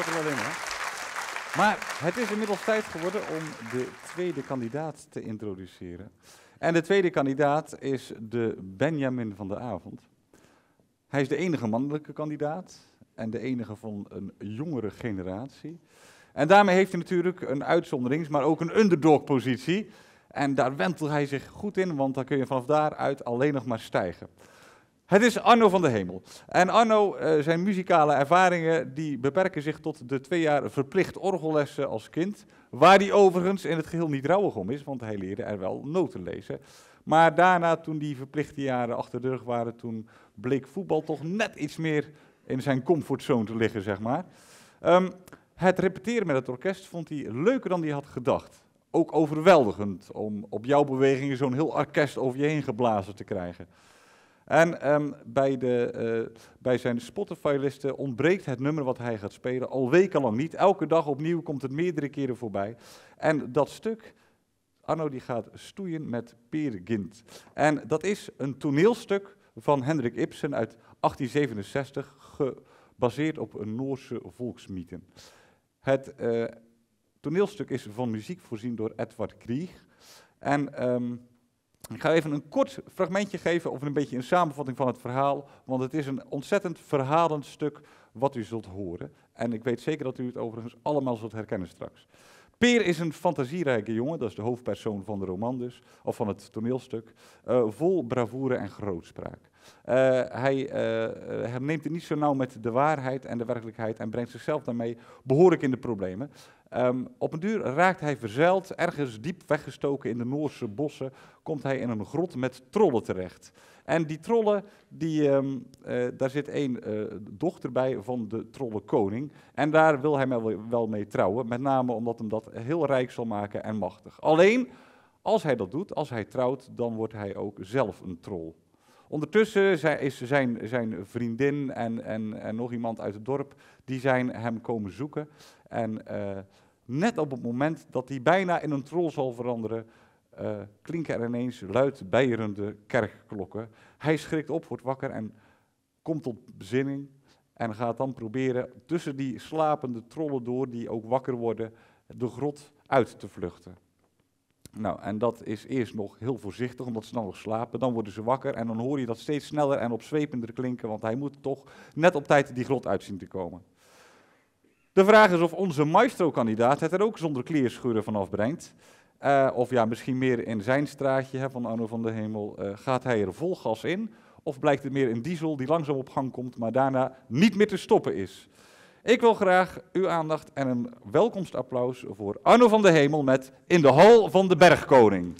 zat er wel in, hè? Maar het is inmiddels tijd geworden om de tweede kandidaat te introduceren. En de tweede kandidaat is de Benjamin van de avond. Hij is de enige mannelijke kandidaat en de enige van een jongere generatie. En daarmee heeft hij natuurlijk een uitzonderings, maar ook een underdog-positie. En daar wentelt hij zich goed in, want dan kun je vanaf daaruit alleen nog maar stijgen. Het is Arno van de Hemel. En Arno, zijn muzikale ervaringen die beperken zich tot de 2 jaar verplicht orgellessen als kind. Waar hij overigens in het geheel niet rouwig om is, want hij leerde er wel noten lezen. Maar daarna, toen die verplichte jaren achter de rug waren, toen bleek voetbal toch net iets meer in zijn comfortzone te liggen, zeg maar. Het repeteren met het orkest vond hij leuker dan hij had gedacht. Ook overweldigend om op jouw bewegingen zo'n heel orkest over je heen geblazen te krijgen. En bij zijn Spotify-listen ontbreekt het nummer wat hij gaat spelen al wekenlang niet. Elke dag opnieuw komt het meerdere keren voorbij. En dat stuk, Arno die gaat stoeien met Peer Gynt. En dat is een toneelstuk van Henrik Ibsen uit 1867, gebaseerd op een Noorse volksmythe. Het toneelstuk is van muziek voorzien door Edvard Grieg. En ik ga even een kort fragmentje geven, of een beetje een samenvatting van het verhaal, want het is een ontzettend verhalend stuk wat u zult horen. En ik weet zeker dat u het overigens allemaal zult herkennen straks. Peer is een fantasierijke jongen, dat is de hoofdpersoon van de roman dus, of van het toneelstuk, vol bravoure en grootspraak. Hij neemt het niet zo nauw met de waarheid en de werkelijkheid en brengt zichzelf daarmee behoorlijk in de problemen. Op een duur raakt hij verzeild, ergens diep weggestoken in de Noorse bossen, komt hij in een grot met trollen terecht. En die trollen, daar zit één dochter bij van de trollenkoning. En daar wil hij wel mee trouwen, met name omdat hem dat heel rijk zal maken en machtig. Alleen, als hij dat doet, als hij trouwt, dan wordt hij ook zelf een troll. Ondertussen is zijn vriendin en nog iemand uit het dorp, die zijn hem komen zoeken. En net op het moment dat hij bijna in een troll zal veranderen, klinken er ineens luid beierende kerkklokken. Hij schrikt op, wordt wakker en komt tot bezinning. En gaat dan proberen tussen die slapende trollen door, die ook wakker worden, de grot uit te vluchten. Nou, en dat is eerst nog heel voorzichtig, omdat ze dan nog slapen. Dan worden ze wakker en dan hoor je dat steeds sneller en opzwepender klinken, want hij moet toch net op tijd die grot uit zien te komen. De vraag is of onze maestro-kandidaat het er ook zonder kleerscheuren vanaf brengt. Of ja, misschien meer in zijn straatje van Arno van de Hemel. Gaat hij er vol gas in? Of blijkt het meer een diesel die langzaam op gang komt, maar daarna niet meer te stoppen is? Ik wil graag uw aandacht en een welkomstapplaus voor Arno van de Hemel met In de Hal van de Bergkoning.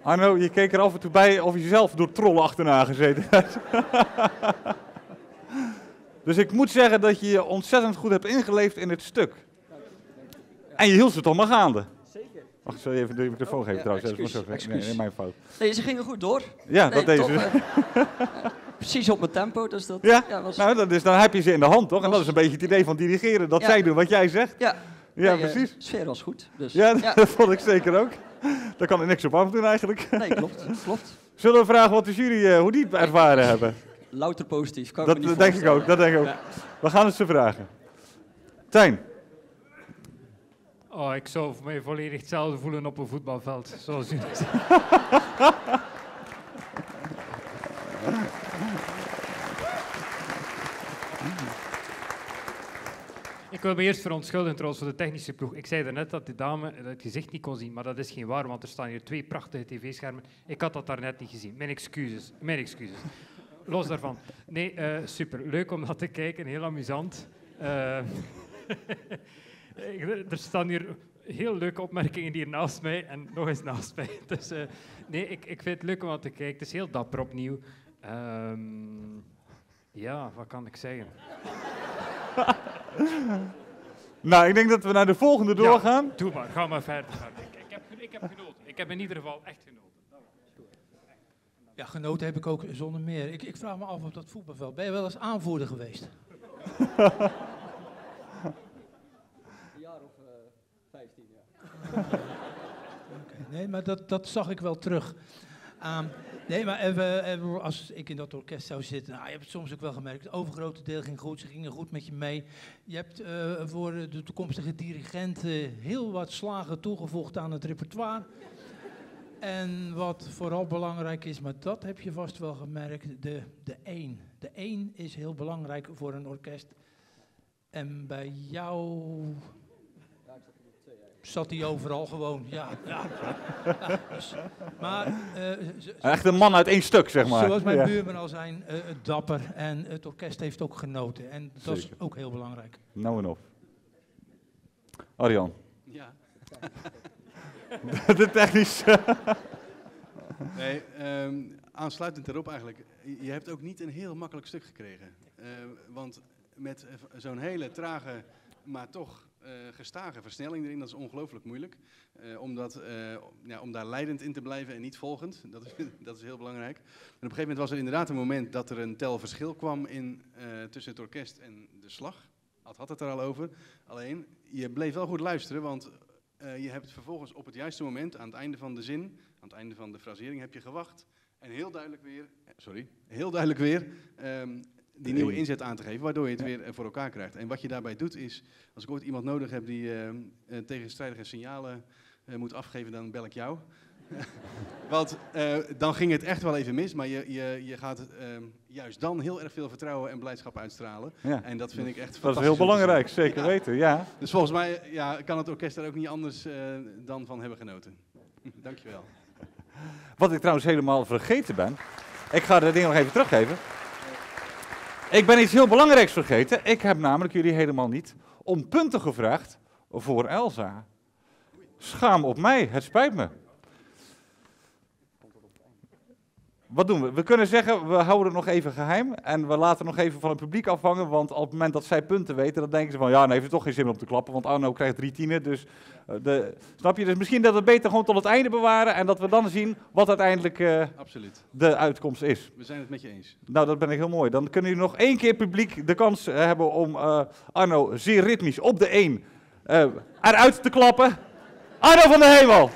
Arno, je keek er af en toe bij of je zelf door trollen achterna gezeten hebt. Dus ik moet zeggen dat je je ontzettend goed hebt ingeleefd in het stuk. En je hield ze toch maar gaande. Zeker. Wacht, zal je even de microfoon geven trouwens? Excuus. Nee, mijn fout. Nee, ze gingen goed door. Ja, Nee, dat deed top, ze. Precies op mijn tempo, dus dat Ja, was... nou, dan heb je ze in de hand, toch? En dat is een beetje het idee van dirigeren, dat Ja. zij doen wat jij zegt. Ja, Ja, nee, precies. de sfeer was goed. Dus, Ja, dat vond ik zeker ook. Daar kan ik niks op afdoen eigenlijk. Nee, klopt. Zullen we vragen wat de jury, hoe die het ervaren hebben? Louter positief, kan ik Dat me niet denk ik ook, dat denk ik ook. Ja. We gaan het ze vragen. Tijn. Oh, ik zou mij volledig hetzelfde voelen op een voetbalveld, zoals u zegt. Ik wil me eerst verontschuldigen trouwens voor de technische ploeg. Ik zei daarnet dat de dame het gezicht niet kon zien, maar dat is geen waar, want er staan hier 2 prachtige tv-schermen. Ik had dat daarnet niet gezien. Mijn excuses. Los daarvan. Nee, super. Leuk om naar te kijken, heel amusant. Er staan hier heel leuke opmerkingen hier naast mij en nog eens naast mij. Dus nee, ik vind het leuk om naar te kijken. Het is heel dapper opnieuw. Ja, wat kan ik zeggen? Nou, ik denk dat we naar de volgende doorgaan. Ja, doe maar, ga maar verder. Ik heb genoten. Ik heb in ieder geval echt genoten. Ja, genoten heb ik ook zonder meer. Ik vraag me af op dat voetbalveld. Ben je wel eens aanvoerder geweest? Een jaar of 15, ja. Okay, nee, maar dat zag ik wel terug. Nee, maar even, als ik in dat orkest zou zitten, nou, je hebt het soms ook wel gemerkt, het overgrote deel ging goed, ze gingen goed met je mee. Je hebt voor de toekomstige dirigent heel wat slagen toegevoegd aan het repertoire. En wat vooral belangrijk is, maar dat heb je vast wel gemerkt, de één. De één is heel belangrijk voor een orkest. En bij jou... zat hij overal gewoon, ja. Dus, maar, Echt een man uit één stuk, zeg maar. zoals mijn Ja. buurman al zijn, dapper en het orkest heeft ook genoten. En dat is Zeker. ook heel belangrijk. Nou en of. Arjan. Ja. De technische. Nee, aansluitend daarop eigenlijk. Je hebt ook niet een heel makkelijk stuk gekregen. Want met zo'n hele trage, maar toch gestage versnelling erin, dat is ongelooflijk moeilijk. Om daar leidend in te blijven en niet volgend, dat is heel belangrijk. En op een gegeven moment was er inderdaad een moment dat er een tel verschil kwam tussen het orkest en de slag. Had het er al over. Alleen, je bleef wel goed luisteren, want je hebt vervolgens op het juiste moment, aan het einde van de zin, aan het einde van de frasering, heb je gewacht. En heel duidelijk weer die nieuwe inzet aan te geven, waardoor je het weer voor elkaar krijgt. En wat je daarbij doet is, als ik ooit iemand nodig heb die tegenstrijdige signalen moet afgeven, dan bel ik jou. Want dan ging het echt wel even mis, maar je gaat juist dan heel erg veel vertrouwen en blijdschap uitstralen. Ja. En dat vind ik echt fantastisch. Dat is heel belangrijk, zeker weten, ja. Dus volgens mij kan het orkest er ook niet anders dan van hebben genoten. Dankjewel. Wat ik trouwens helemaal vergeten ben. Ik ga de ding nog even teruggeven. Ik ben iets heel belangrijks vergeten. Ik heb namelijk jullie helemaal niet om punten gevraagd voor Elsa. Schaam op mij, het spijt me. wat doen we? We kunnen zeggen, we houden het nog even geheim en we laten nog even van het publiek afhangen, want op het moment dat zij punten weten, dan denken ze van, ja, dan heeft het toch geen zin meer om te klappen, want Arno krijgt 3 tienen, dus snap je? Dus misschien dat we het beter gewoon tot het einde bewaren en dat we dan zien wat uiteindelijk Absoluut. de uitkomst is. We zijn het met je eens. Nou, dat ben ik heel mooi. Dan kunnen jullie nog 1 keer publiek de kans hebben om Arno zeer ritmisch op de 1 eruit te klappen. Arno van der Hemel!